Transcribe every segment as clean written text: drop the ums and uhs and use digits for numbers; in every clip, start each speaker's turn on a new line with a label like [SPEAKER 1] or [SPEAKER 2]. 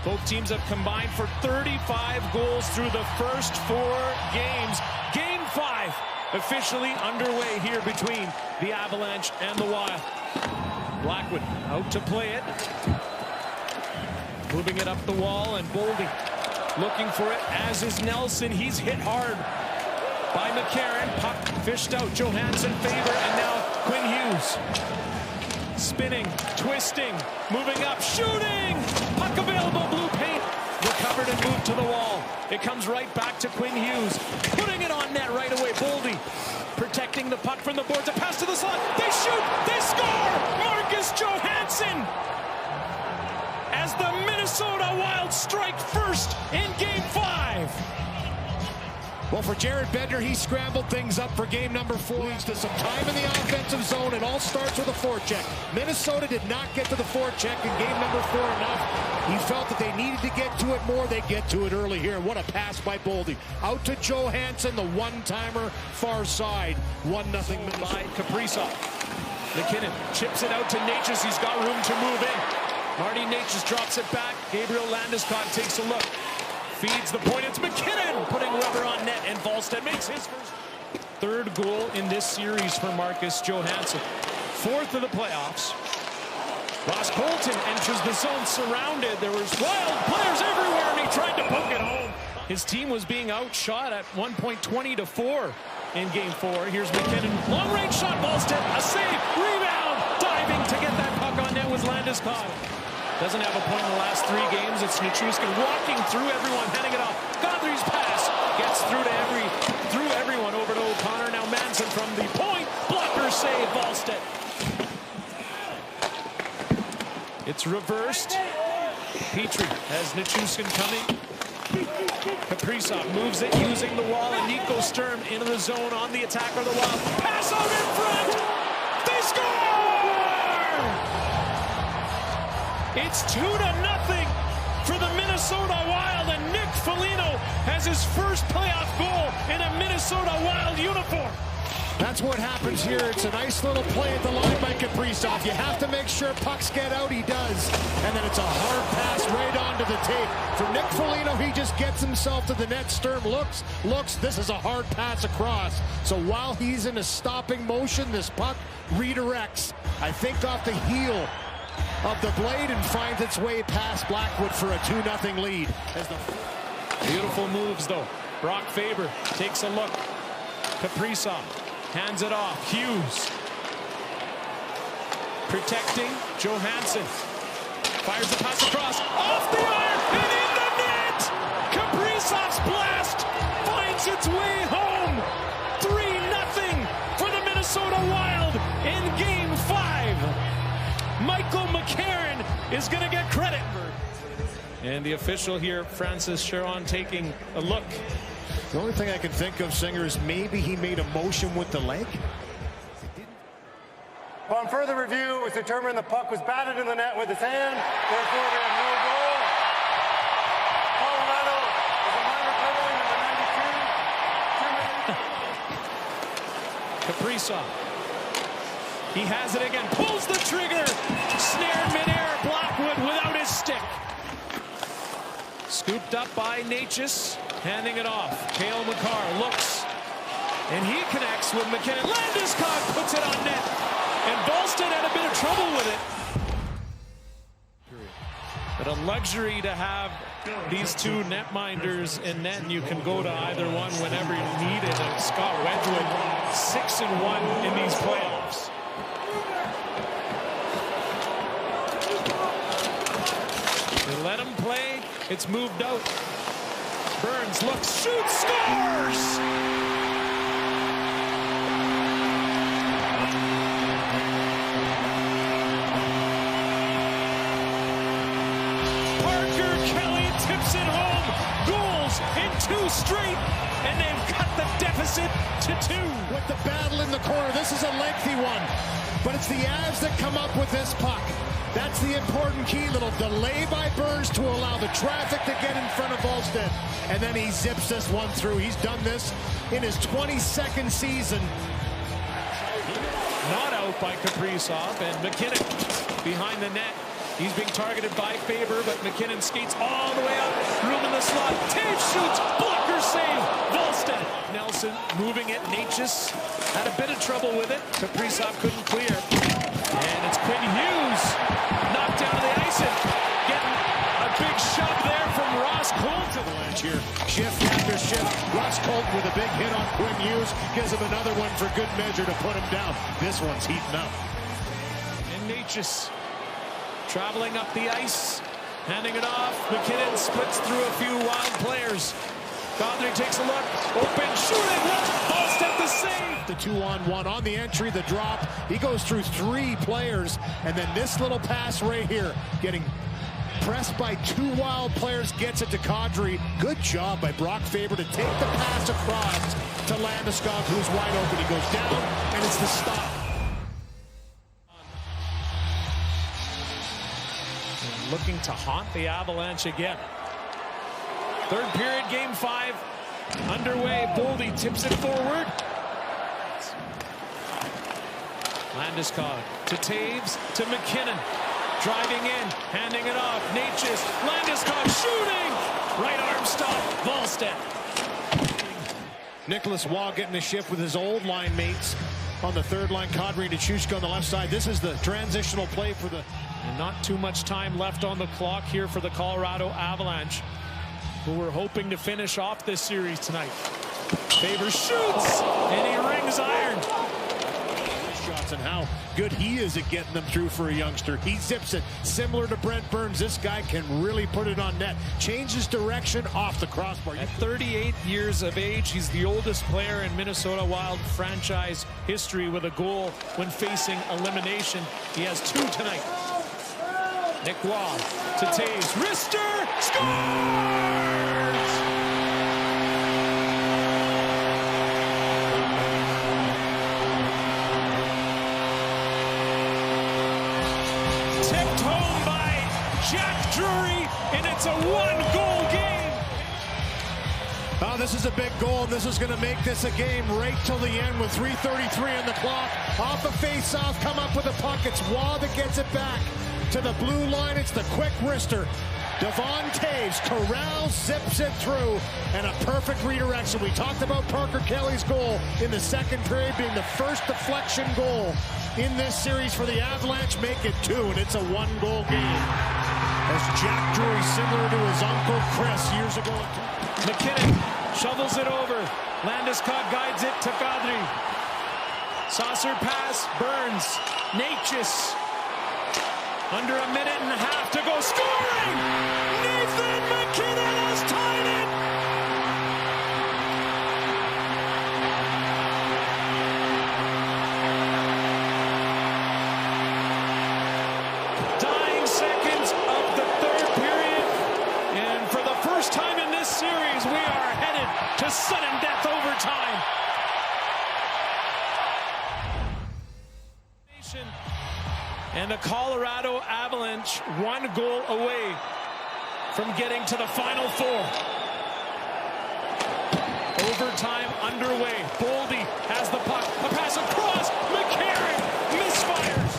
[SPEAKER 1] Both teams have combined for 35 goals through the first 4 games. Game 5 officially underway here between the Avalanche and the Wild. Blackwood out to play it. Moving it up the wall, and Boldy looking for it, as is Nelson. He's hit hard by McCarron. Puck fished out. Johansson favor, and now Quinn Hughes. Spinning, twisting, moving up, shooting! Puck available, blue paint. Recovered and moved to the wall. It comes right back to Quinn Hughes. Putting it on net right away. Boldy protecting the puck from the boards. A pass to the slot. They shoot! They score! Marcus Johansson! As the Minnesota Wild strike first in Game 5.
[SPEAKER 2] Well, for Jared Bender, he scrambled things up for game number 4. Leads to some time in the offensive zone. It all starts with a forecheck. Minnesota did not get to the forecheck in game number 4 enough. He felt that they needed to get to it more. They get to it early here. What a pass by Boldy. Out to Johansson, the one-timer, far side. 1-0 Minnesota.
[SPEAKER 1] By Kaprizov. McKinnon chips it out to Natchez. He's got room to move in. Marty Natchez drops it back. Gabriel Landeskog takes a look. Feeds the point. It's McKinnon putting rubber on net, and Volstead makes his first. 3rd goal in this series for Marcus Johansson. 4th of the playoffs. Ross Colton enters the zone surrounded. There was Wild players everywhere, and he tried to poke it home. His team was being outshot at 1 point 20-4 in Game 4. Here's McKinnon. Long-range shot. Volstead. A save. Rebound. Diving to get that puck on net was Landeskog. Doesn't have a point in the last 3 games. It's Nichushkin walking through everyone, heading it off. Godfrey's pass gets through everyone over to O'Connor. Now Manson from the point. Blocker save, Volstead. It's reversed. Petrie has Nichushkin coming. Kaprizov moves it using the wall, and Nico Sturm into the zone on the attack of the Wild. Pass out in front. They score! It's 2-0 for the Minnesota Wild, and Nick Foligno has his first playoff goal in a Minnesota Wild uniform.
[SPEAKER 2] That's what happens here. It's a nice little play at the line by Kaprizov. You have to make sure pucks get out. He does. And then it's a hard pass right onto the tape. For Nick Foligno, he just gets himself to the net. Sturm looks. This is a hard pass across. So while he's in a stopping motion, this puck redirects, I think, off the heel of the blade and finds its way past Blackwood for a 2-0 lead.
[SPEAKER 1] Beautiful moves, though. Brock Faber takes a look. Kaprizov hands it off. Hughes protecting Johansson. Fires the pass across. Off the iron and in the net! Kaprizov's blast finds its way home. 3-0 for the Minnesota Wild in Game 5. Michael McCarron is going to get credit. And the official here, Francis Sharon, taking a look.
[SPEAKER 2] The only thing I can think of, Singer, is maybe he made a motion with the leg.
[SPEAKER 3] Upon further review, it was determined the puck was batted in the net with his hand. Therefore, we have no goal. Colorado is a minor penalty number 92.
[SPEAKER 1] Kaprizov. He has it again. Pulls the trigger. Snared midair. Blackwood without his stick. Scooped up by Natchez. Handing it off. Cale Makar looks. And he connects with McKinnon. Landeskog puts it on net. And Volstead had a bit of trouble with it. But a luxury to have these 2 netminders in net, and you can go to either one whenever you need it. And Scott Wedgwood, 6-1 in these playoffs. They let him play. It's moved out. Burns looks, shoots, scores! Parker Kelly tips it home. Goals in 2 straight, and they've cut the deficit to 2.
[SPEAKER 2] With the battle in the corner, this is a lengthy one, but it's the Avs that come up with this puck. That's the important key. Little delay by Burns to allow the traffic to get in front of Volstead. And then he zips this one through. He's done this in his 22nd season.
[SPEAKER 1] Not out by Kaprizov, and McKinnon behind the net. He's being targeted by Faber, but McKinnon skates all the way up. Room in the slot. Taves shoots. Blocker save. Volstead. Nelson moving it. Natchez had a bit of trouble with it. Kaprizov couldn't clear. And it's Quinn Hughes. Knocked down to the ice and getting a big shove there from Ross Colton.
[SPEAKER 2] Here, shift after shift. Ross Colton with a big hit on Quinn Hughes. Gives him another one for good measure to put him down. This one's heating up.
[SPEAKER 1] And Natchez traveling up the ice, handing it off. McKinnon splits through a few wild players. Gaudry takes a look. Open shooting. Volstead the save.
[SPEAKER 2] The 2-on-1 on the entry, the drop. He goes through 3 players. And then this little pass right here, getting pressed by 2 wild players, gets it to Gaudry. Good job by Brock Faber to take the pass across to Landeskog, who's wide open. He goes down, and it's the stop.
[SPEAKER 1] Looking to haunt the Avalanche again. Third period, game 5 underway. Boldy tips it forward. Landeskog to Taves to McKinnon. Driving in, handing it off. Natchez, Landeskog shooting! Right arm stop, Volstead.
[SPEAKER 2] Nicholas Waugh getting a shift with his old line mates on the third line. Kadri and Chushko on the left side. This is the transitional play for the...
[SPEAKER 1] And not too much time left on the clock here for the Colorado Avalanche, who were hoping to finish off this series tonight. Faber shoots, and he rings iron.
[SPEAKER 2] Shots and how good he is at getting them through for a youngster. He zips it. Similar to Brent Burns, this guy can really put it on net. Changes direction off the crossbar.
[SPEAKER 1] At 38 years of age, he's the oldest player in Minnesota Wild franchise history with a goal when facing elimination. He has 2 tonight. Nick Waugh to Taves. Wrister scores! Tipped home by Jack Drury, and it's a 1-goal game.
[SPEAKER 2] Oh, this is a big goal, and this is going to make this a game right till the end with 3:33 on the clock. Off the face-off, come up with a puck. It's Waugh that gets it back to the blue line. It's the quick wrister. Devon Taves corrals, zips it through, and a perfect redirection. We talked about Parker Kelly's goal in the second period being the first deflection goal in this series for the Avalanche. Make it 2, and it's a 1-goal game. As Jack Drury, similar to his uncle Chris years ago.
[SPEAKER 1] McKinnon shovels it over. Landeskog guides it to Gaudry. Saucer pass, Burns. Natchez. Under a minute and a half to go. Scoring! Nathan McKinnon has tied it! Dying seconds of the third period. And for the first time in this series, we are headed to sudden death overtime. And the Colorado Avalanche 1 goal away from getting to the Final 4. Overtime underway. Boldy has the puck. A pass across. McCarron misfires.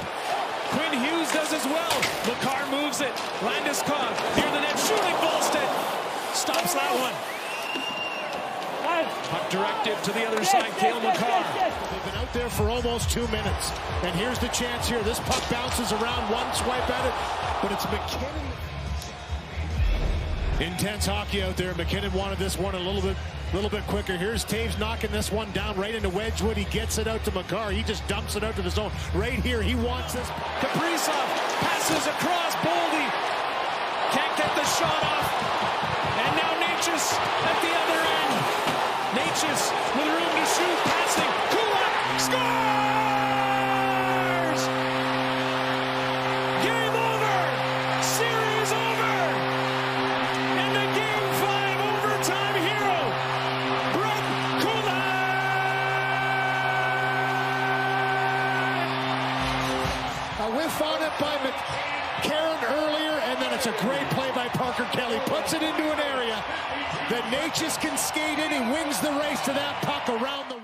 [SPEAKER 1] Quinn Hughes does as well. Makar moves it. Landeskog near the net. Shooting. Volstead stops that one. Puck directed to the other side. Cale Makar.
[SPEAKER 2] They've been out there for almost 2 minutes. And here's the chance here. This puck bounces around, one swipe at it, but it's McKinnon. Intense hockey out there. McKinnon wanted this one a little bit quicker. Here's Taves knocking this one down right into Wedgwood. He gets it out to Makar. He just dumps it out to the zone. Right here, he wants this.
[SPEAKER 1] Kaprizov passes across. Boldy can't get the shot off. And now Natchez at the other end. Natchez with room to shoot, passing. Kulak scores! Game over! Series over! And the Game 5 overtime hero, Brett Kulak!
[SPEAKER 2] A whiff on it by McCarron earlier, and then it's a great play by Parker Kelly. Puts it into an area that Natchez can skate in. He wins the race to that puck around the